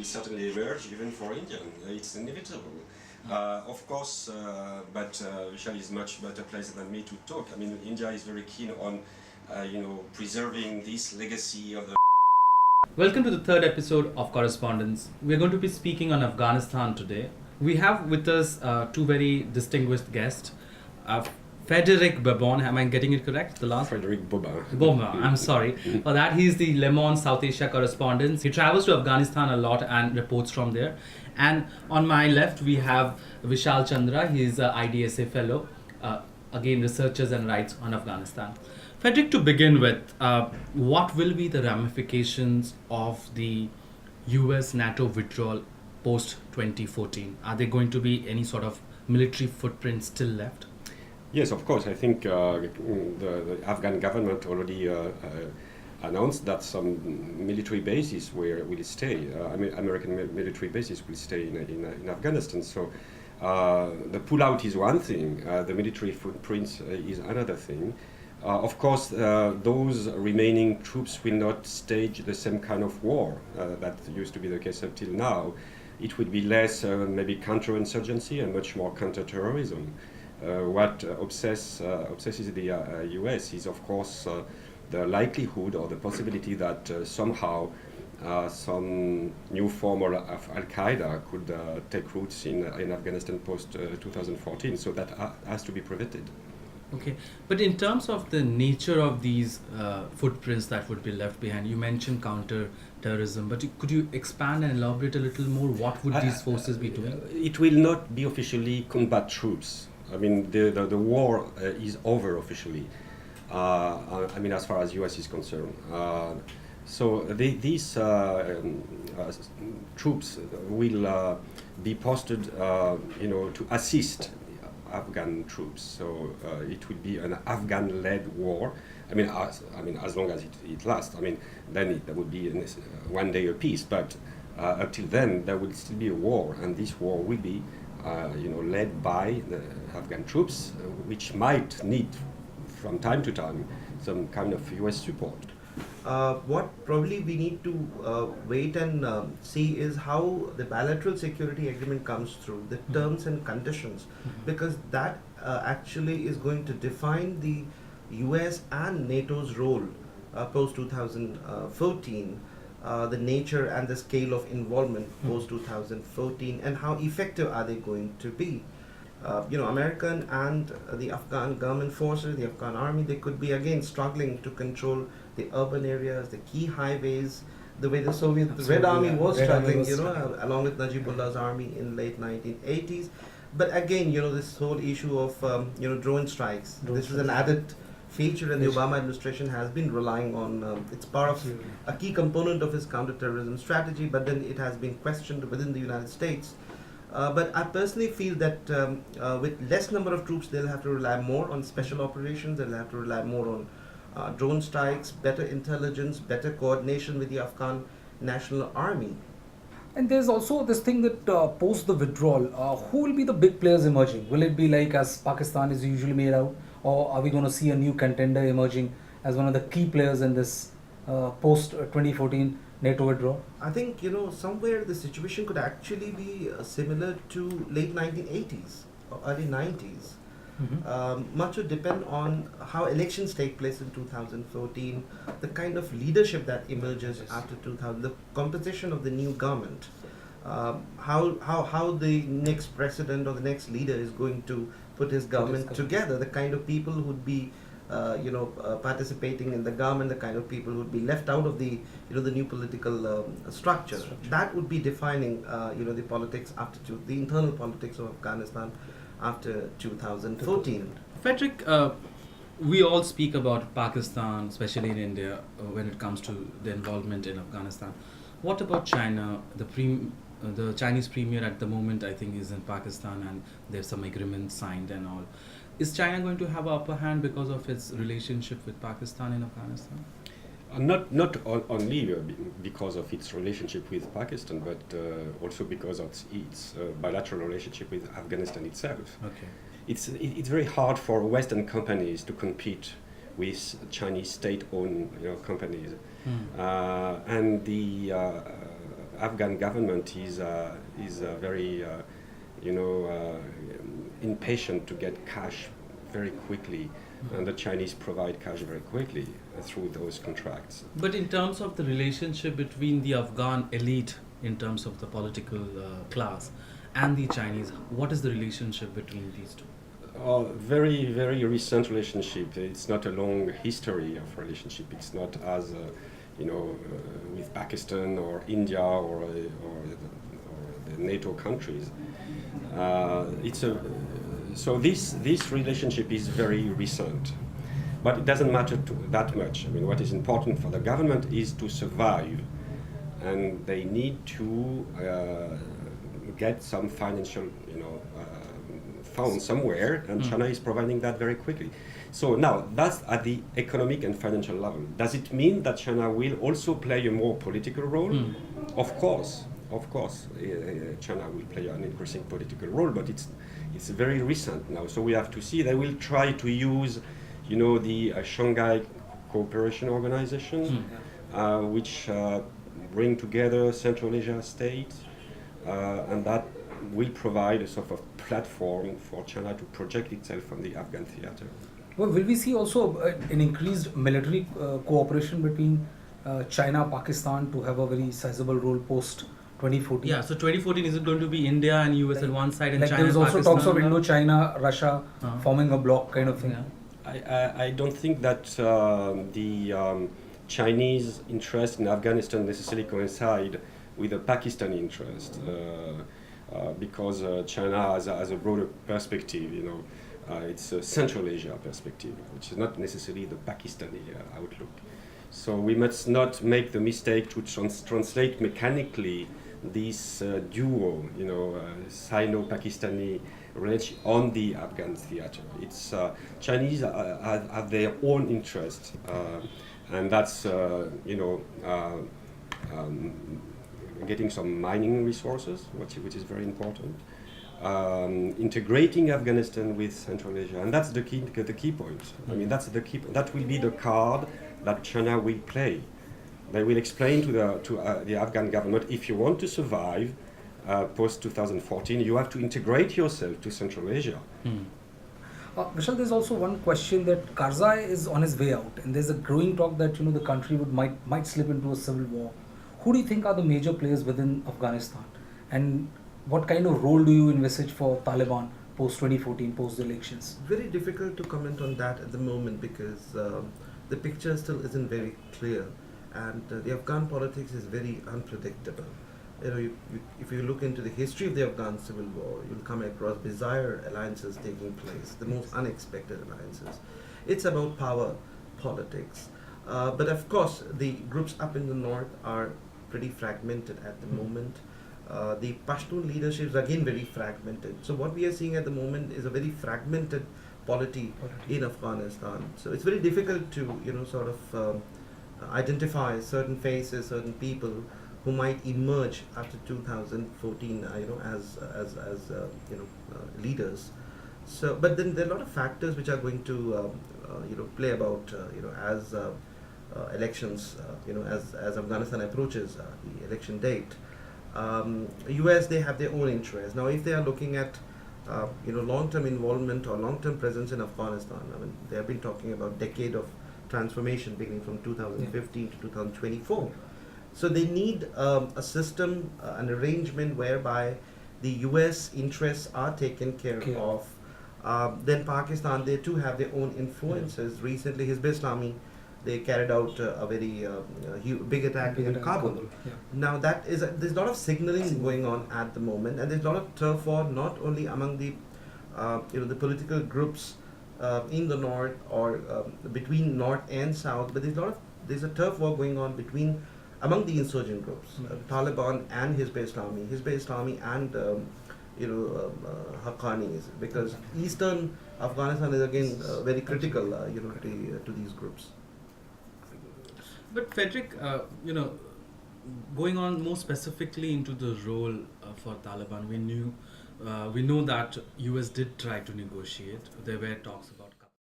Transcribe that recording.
will certainly emerge even for India. It's inevitable. Of course, but Vishal is much better placed than me to talk. I mean, India is very keen on, preserving this legacy of the. Welcome to the third episode of Correspondence. We're going to be speaking on Afghanistan today. We have with us two very distinguished guests. Frederick Bobin, am I getting it correct? The last Frederick Bobin. Bobin, I'm sorry. For that, he's the Le Monde South Asia correspondent. He travels to Afghanistan a lot and reports from there. And on my left, we have Vishal Chandra. He's an IDSA fellow. Again, researches and writes on Afghanistan. Frederick, to begin with, what will be the ramifications of the US-NATO withdrawal post-2014? Are there going to be any sort of military footprint still left? Yes, of course. I think the Afghan government already announced that some military bases will stay. American military bases will stay in Afghanistan. So the pullout is one thing. The military footprint is another thing. Of course, those remaining troops will not stage the same kind of war that used to be the case up till now. It would be less maybe counterinsurgency and much more counterterrorism. What obsesses the US is, of course, the likelihood or the possibility that somehow some new form of Al-Qaeda could take roots in Afghanistan post-2014. So that has to be prevented. Okay, but in terms of the nature of these footprints that would be left behind, you mentioned counter-terrorism, but could you expand and elaborate a little more? What would these forces be doing? It will not be officially combat troops. I mean, the war is over officially. As far as US is concerned. So these troops will be posted, to assist Afghan troops. So it will be an Afghan-led war. As long as it lasts. Then there would be one day of peace. But until then, there will still be a war, and this war will be, led by the Afghan troops, which might need, from time to time, some kind of US support. What probably we need to wait and see is how the bilateral security agreement comes through, the terms and conditions, because that actually is going to define the US and NATO's role post-2014, the nature and the scale of involvement post-2014, and how effective are they going to be. American and the Afghan government forces, the Afghan army, they could be again struggling to control the urban areas, the key highways, the way the Red Army was struggling, along with Najibullah's army in late 1980s. But again, this whole issue of, drone strikes, this is an added feature, and the Obama administration has been relying on, it's part of a key component of his counterterrorism strategy, but then it has been questioned within the United States. But I personally feel that with less number of troops, they'll have to rely more on special operations, they'll have to rely more on drone strikes, better intelligence, better coordination with the Afghan National Army. And there's also this thing that post the withdrawal, who will be the big players emerging? Will it be like as Pakistan is usually made out, or are we going to see a new contender emerging as one of the key players in this post 2014 NATO withdrawal? I think, somewhere the situation could actually be similar to late 1980s or early 90s. Much would depend on how elections take place in 2014, the kind of leadership that emerges after 2000, the composition of the new government, how the next president or the next leader is going to put his government together, the kind of people who would be participating in the government, the kind of people who would be left out of the the new political structure. That would be defining the politics the internal politics of Afghanistan after 2014. Frederick, we all speak about Pakistan, especially in India, when it comes to the involvement in Afghanistan. What about China? The Chinese premier at the moment, I think, is in Pakistan, and there's some agreements signed and all. Is China going to have an upper hand because of its relationship with Pakistan in Afghanistan? Not only because of its relationship with Pakistan, but also because of its bilateral relationship with Afghanistan itself. Okay. It's very hard for Western companies to compete with Chinese state-owned companies, and the Afghan government is very impatient to get cash very quickly, and the Chinese provide cash very quickly through those contracts. But in terms of the relationship between the Afghan elite, in terms of the political class, and the Chinese, what is the relationship between these two? Very, very recent relationship. It's not a long history of relationship. It's not as, with Pakistan or India or the NATO countries. So this relationship is very recent, but it doesn't matter that much. I mean, what is important for the government is to survive, and they need to get some financial, found somewhere, and China is providing that very quickly. So now that's at the economic and financial level. Does it mean that China will also play a more political role? Of course, China will play an increasing political role, but it's very recent now. So we have to see. They will try to use, the Shanghai Cooperation Organization, which bring together Central Asia states, and that will provide a sort of platform for China to project itself on the Afghan theater. Well, will we see also an increased military cooperation between China, Pakistan to have a very sizable role post 2014? Yeah, so 2014 is it going to be India and US at one side and like China there is and also Pakistan? talks of Indo-China, Russia forming a bloc kind of thing. Yeah. I don't think that the Chinese interest in Afghanistan necessarily coincide with the Pakistani interest, because China has a broader perspective, it's a Central Asia perspective, which is not necessarily the Pakistani outlook. So we must not make the mistake to translate mechanically this duo, Sino-Pakistani relationship on the Afghan theater. It's Chinese have their own interest, and that's getting some mining resources, which is very important. Integrating Afghanistan with Central Asia, and that's the key point. I mean, that's the key. That will be the card that China will play. They will explain to the Afghan government, if you want to survive post 2014, you have to integrate yourself to Central Asia. Vishal, there's also one question that Karzai is on his way out, and there's a growing talk that the country might slip into a civil war. Who do you think are the major players within Afghanistan, and what kind of role do you envisage for Taliban post 2014, post the elections? Very difficult to comment on that at the moment because the picture still isn't very clear, and the Afghan politics is very unpredictable. If you look into the history of the Afghan civil war, you'll come across bizarre alliances taking place, the most unexpected alliances. It's about power politics. But of course, the groups up in the north are pretty fragmented at the moment. The Pashtun leadership is again very fragmented. So what we are seeing at the moment is a very fragmented polity in Afghanistan. So it's very difficult to identify certain faces, certain people who might emerge after 2014, as leaders. So, but then there are a lot of factors which are going to play about as elections, as Afghanistan approaches the election date. US, they have their own interests. Now, if they are looking at long-term involvement or long-term presence in Afghanistan, I mean, they have been talking about decade of transformation beginning from 2015 to 2024. So they need a system, an arrangement whereby the US interests are taken care of. Then Pakistan, they too have their own influences. Recently, Hizb Islami, they carried out a very big attack in Kabul. Now there's a lot of signaling going on at the moment, and there's a lot of turf war not only among the the political groups in the north or between north and south, but there's a turf war going on among the insurgent groups, Taliban and Hizb Islami and Haqqanis, because eastern Afghanistan is again very critical to these groups. But Frederick, going on more specifically into the role for Taliban, we know that US did try to negotiate. There were talks about